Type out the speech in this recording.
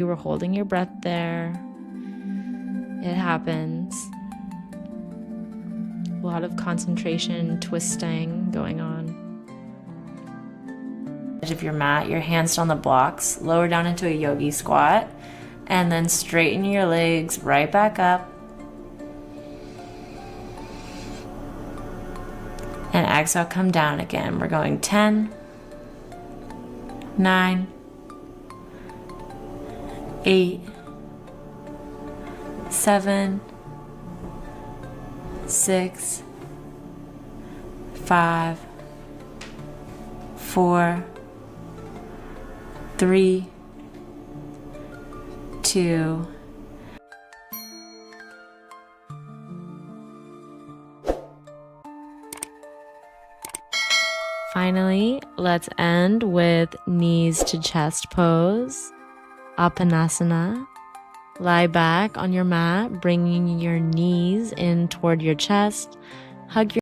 You were holding your breath there. It happens. A lot of concentration, twisting going on. Edge of your mat, your hands on the blocks, lower down into a yogi squat, and then straighten your legs right back up. And exhale, come down again. We're going 10, 9, 8, 7, 6, 5, 4, 3, 2. Finally, let's end with knees to chest pose, Apanasana. Lie back on your mat, bringing your knees in toward your chest. Hug your